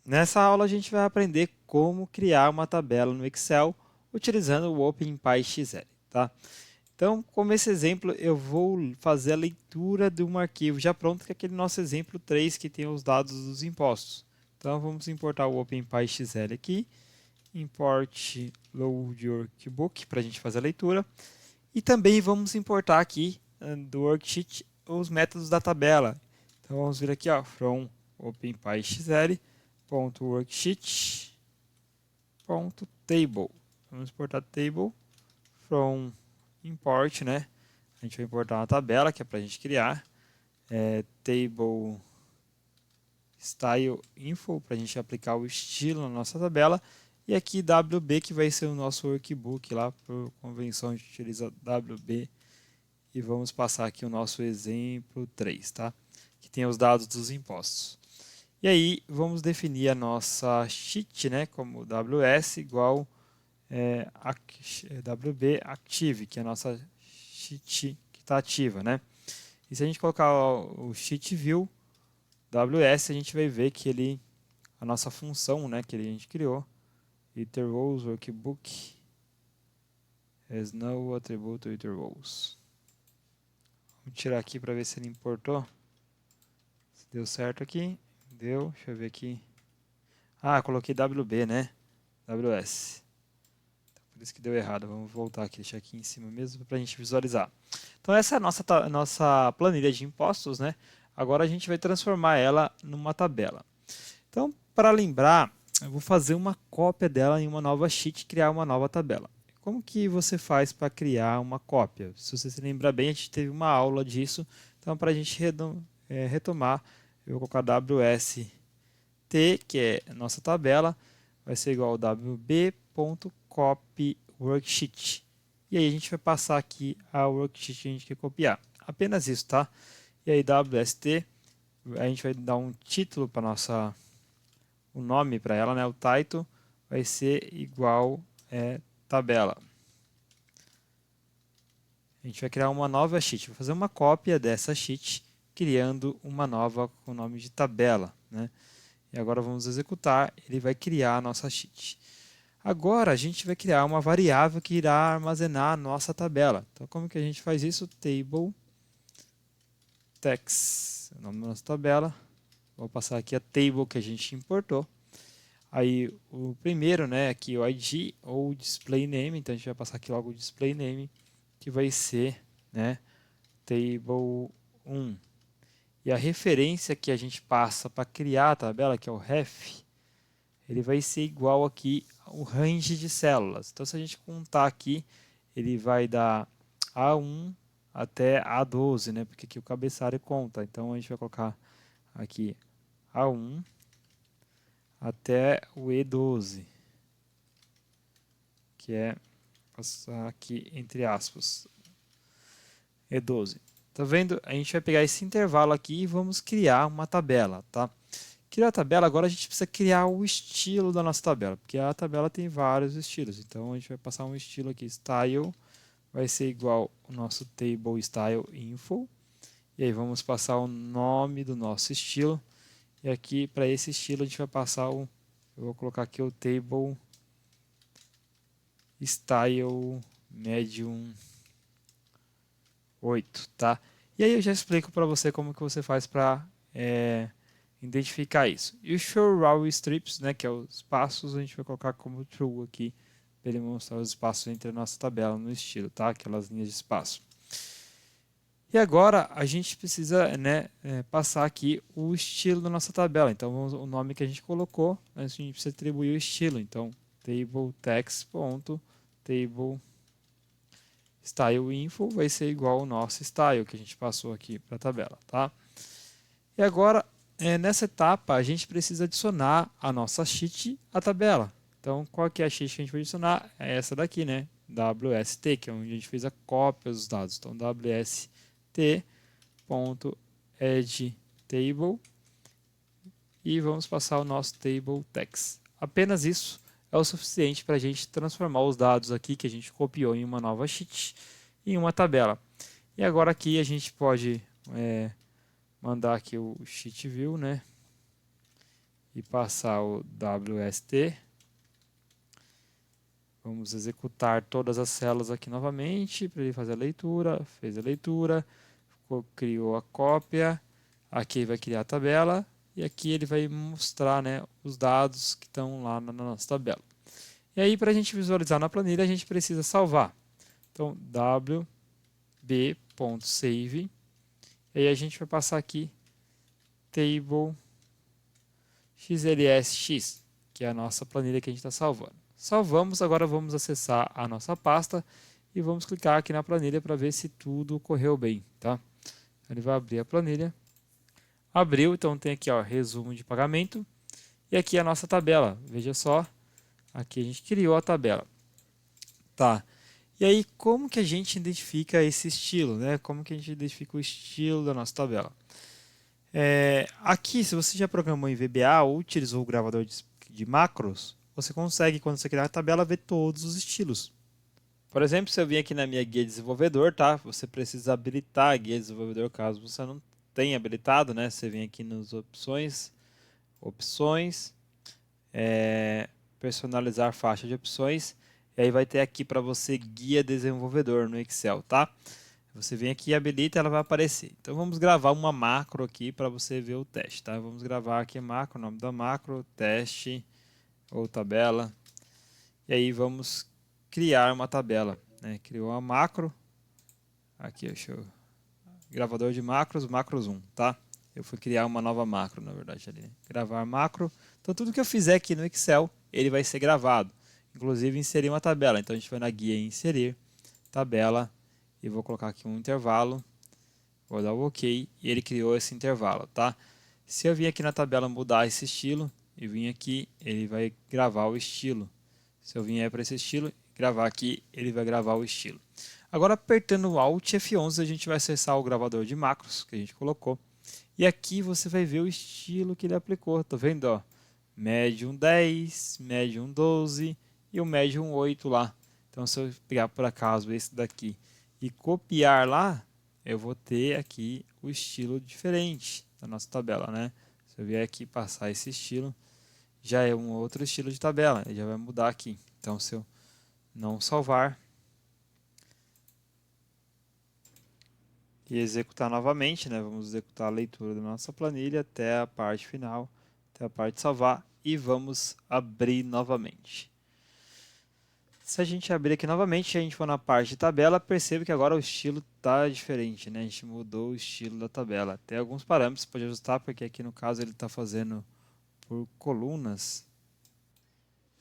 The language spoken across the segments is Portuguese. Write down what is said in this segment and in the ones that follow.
Nessa aula a gente vai aprender como criar uma tabela no Excel utilizando o OpenPyXL, tá? Então, como esse exemplo, eu vou fazer a leitura de um arquivo já pronto, que é aquele nosso exemplo 3 que tem os dados dos impostos. Então, vamos importar o OpenPyXL aqui, import load workbook para a gente fazer a leitura. E também vamos importar aqui do worksheet os métodos da tabela. Então, vamos vir aqui, ó, from OpenPyXL.worksheet.table. Vamos importar table from import, né? A gente vai importar uma tabela que é para a gente criar. Table style info para a gente aplicar o estilo na nossa tabela. E aqui WB que vai ser o nosso workbook lá, por convenção a gente utiliza WB. E vamos passar aqui o nosso exemplo 3, tá? Que tem os dados dos impostos. E aí vamos definir a nossa sheet, né, como WS igual WB Active, que é a nossa sheet que está ativa, né? E se a gente colocar o sheet view WS, a gente vai ver que a nossa função, né, que a gente criou, iterRows workbook has no attribute iterRows. Vamos tirar aqui para ver se ele importou. Se deu certo aqui. Deu. Deixa eu ver aqui. Ah, coloquei WB, né? WS. Por isso que deu errado. Vamos voltar aqui, deixar aqui em cima mesmo para a gente visualizar. Então essa é a nossa planilha de impostos, né? Agora a gente vai transformar ela numa tabela. Então, para lembrar, eu vou fazer uma cópia dela em uma nova sheet e criar uma nova tabela. Como que você faz para criar uma cópia? Se você se lembrar bem, a gente teve uma aula disso. Então, para a gente retomar, eu vou colocar WST, que é a nossa tabela, vai ser igual ao wb.copyWorksheet. E aí a gente vai passar aqui a worksheet que a gente quer copiar. Apenas isso, tá? E aí WST, a gente vai dar um título para o nome para ela, né? O title vai ser igual tabela. A gente vai criar uma nova sheet, vou fazer uma cópia dessa sheet, criando uma nova com o nome de tabela, né? E agora vamos executar, ele vai criar a nossa sheet. Agora a gente vai criar uma variável que irá armazenar a nossa tabela. Então como que a gente faz isso? Table text, o nome da nossa tabela. Vou passar aqui a table que a gente importou. Aí o primeiro, né, aqui o ID ou display name, então a gente vai passar aqui logo o display name, que vai ser, né, table 1. E a referência que a gente passa para criar a tabela, que é o ref, ele vai ser igual aqui ao range de células. Então se a gente contar aqui, ele vai dar A1 até A12, né, porque aqui o cabeçalho conta. Então a gente vai colocar aqui A1 até o E12, que é passar aqui entre aspas, E12. Tá vendo? A gente vai pegar esse intervalo aqui e vamos criar uma tabela, tá? Criar a tabela, agora a gente precisa criar o estilo da nossa tabela, porque a tabela tem vários estilos. Então a gente vai passar um estilo aqui, style, vai ser igual o nosso table style info. E aí vamos passar o nome do nosso estilo. E aqui para esse estilo a gente vai passar eu vou colocar aqui o table style medium 8, tá? E aí eu já explico para você como que você faz para identificar isso. E o show raw strips, né, que é os espaços, a gente vai colocar como true aqui, para ele mostrar os espaços entre a nossa tabela no estilo, tá? Aquelas linhas de espaço. E agora a gente precisa, né, passar aqui o estilo da nossa tabela. Então o nome que a gente colocou, a gente precisa atribuir o estilo. Então table text.table style info vai ser igual ao nosso style que a gente passou aqui para a tabela, tá? E agora, nessa etapa, a gente precisa adicionar a nossa sheet à tabela. Então, qual que é a sheet que a gente vai adicionar? É essa daqui, né? WST, que é onde a gente fez a cópia dos dados. Então, wst.addTable e vamos passar o nosso table text. Apenas isso é o suficiente para a gente transformar os dados aqui que a gente copiou em uma nova sheet em uma tabela. E agora aqui a gente pode mandar aqui o sheet view, né? e passar o WST. Vamos executar todas as células aqui novamente para ele fazer a leitura. Fez a leitura, criou a cópia. Aqui ele vai criar a tabela e aqui ele vai mostrar, né, os dados que estão lá na nossa tabela. E aí, para a gente visualizar na planilha, a gente precisa salvar. Então, wb.save. E aí a gente vai passar aqui table xlsx, que é a nossa planilha que a gente está salvando. Salvamos, agora vamos acessar a nossa pasta e vamos clicar aqui na planilha para ver se tudo correu bem, tá? Ele vai abrir a planilha. Abriu, então tem aqui, ó, resumo de pagamento. E aqui a nossa tabela. Veja só, aqui a gente criou a tabela. Tá. E aí, como que a gente identifica esse estilo, né? Como que a gente identifica o estilo da nossa tabela? Aqui, se você já programou em VBA ou utilizou o gravador de macros, você consegue, quando você criar a tabela, ver todos os estilos. Por exemplo, se eu vim aqui na minha guia de desenvolvedor, tá? Você precisa habilitar a guia de desenvolvedor caso você não tenha habilitado, né? Você vem aqui nas opções, personalizar faixa de opções, e aí vai ter aqui para você guia desenvolvedor no Excel, tá? Você vem aqui e habilita, ela vai aparecer. Então vamos gravar uma macro aqui para você ver o teste, tá? Vamos gravar aqui a macro, o nome da macro, teste ou tabela. E aí vamos criar uma tabela, né? Criou uma macro. Aqui, deixa eu... Gravador de macros, macros 1, tá? Eu fui criar uma nova macro, na verdade, ali, né? Gravar macro. Então tudo que eu fizer aqui no Excel, ele vai ser gravado. Inclusive inserir uma tabela. Então a gente vai na guia inserir, tabela, e vou colocar aqui um intervalo. Vou dar o OK e ele criou esse intervalo, tá? Se eu vir aqui na tabela mudar esse estilo e vir aqui, ele vai gravar o estilo. Se eu vier para esse estilo, gravar aqui, ele vai gravar o estilo. Agora apertando o Alt F11, a gente vai acessar o gravador de macros que a gente colocou. E aqui você vai ver o estilo que ele aplicou. Tá vendo, ó? Medium 10, Medium 12 e o Medium 8 lá. Então se eu pegar por acaso esse daqui e copiar lá, eu vou ter aqui o estilo diferente da nossa tabela, né? Se eu vier aqui passar esse estilo, já é um outro estilo de tabela, ele já vai mudar aqui. Então se eu não salvar e executar novamente, né? Vamos executar a leitura da nossa planilha até a parte final, até a parte de salvar e vamos abrir novamente. Se a gente abrir aqui novamente, a gente for na parte de tabela, percebe que agora o estilo está diferente, né? A gente mudou o estilo da tabela. Tem alguns parâmetros que pode ajustar, porque aqui no caso ele está fazendo por colunas.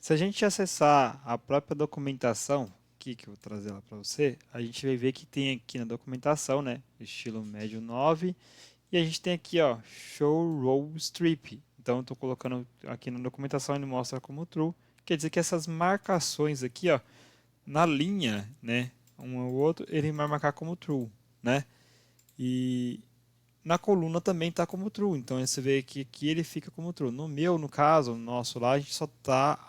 Se a gente acessar a própria documentação, aqui que eu vou trazer ela para você, a gente vai ver que tem aqui na documentação, né, estilo médio 9, e a gente tem aqui, ó, show row strip. Então eu estou colocando aqui na documentação, ele mostra como true. Quer dizer que essas marcações aqui, ó, na linha, né, um ao outro, ele vai marcar como true, né? E na coluna também está como true, então você vê que aqui ele fica como true. No meu, no caso, no nosso lá, a gente só tá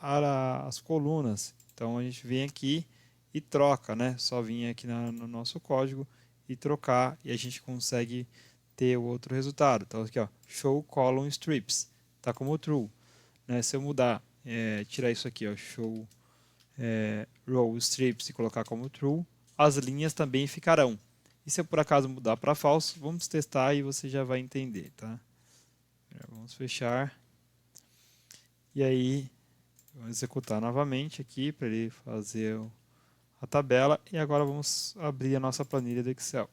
as colunas. Então a gente vem aqui e troca, né? Só vir aqui no nosso código e trocar e a gente consegue ter o outro resultado. Então aqui, ó, show column strips, tá como true, né? Se eu mudar, tirar isso aqui, ó, show row strips e colocar como true, as linhas também ficarão. E se eu por acaso mudar para falso, vamos testar e você já vai entender, tá? Vamos fechar. E aí, vamos executar novamente aqui para ele fazer a tabela. E agora vamos abrir a nossa planilha do Excel.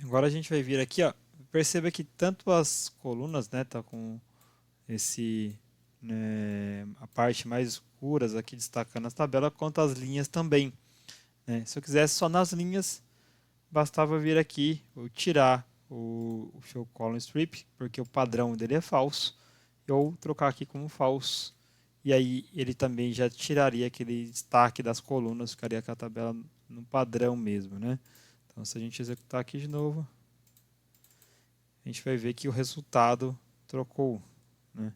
Agora a gente vai vir aqui, ó. Perceba que tanto as colunas, né, tá com esse, né, a parte mais escuras aqui destacando as tabelas, quanto as linhas também, né? Se eu quisesse só nas linhas, bastava vir aqui ou tirar o show column strip, porque o padrão dele é falso, ou trocar aqui como falso, e aí ele também já tiraria aquele destaque das colunas, ficaria com a tabela no padrão mesmo, né? Então se a gente executar aqui de novo, a gente vai ver que o resultado trocou, né?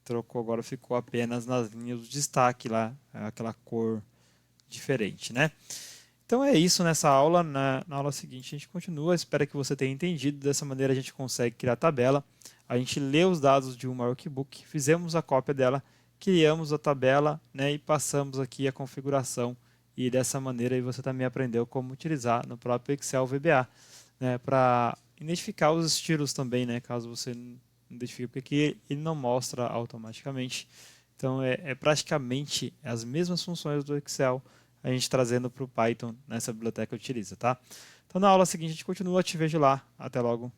Trocou, agora ficou apenas nas linhas do destaque lá, aquela cor diferente, né? Então é isso nessa aula. Na aula seguinte a gente continua. Espero que você tenha entendido. Dessa maneira a gente consegue criar a tabela. a gente lê os dados de uma workbook, fizemos a cópia dela, criamos a tabela, né, e passamos aqui a configuração. E dessa maneira aí você também aprendeu como utilizar no próprio Excel VBA, né, para identificar os estilos também, né, caso você não identifique, porque aqui ele não mostra automaticamente. Então é praticamente as mesmas funções do Excel, a gente trazendo para o Python nessa biblioteca que utiliza, tá? Então na aula seguinte a gente continua, te vejo lá, até logo.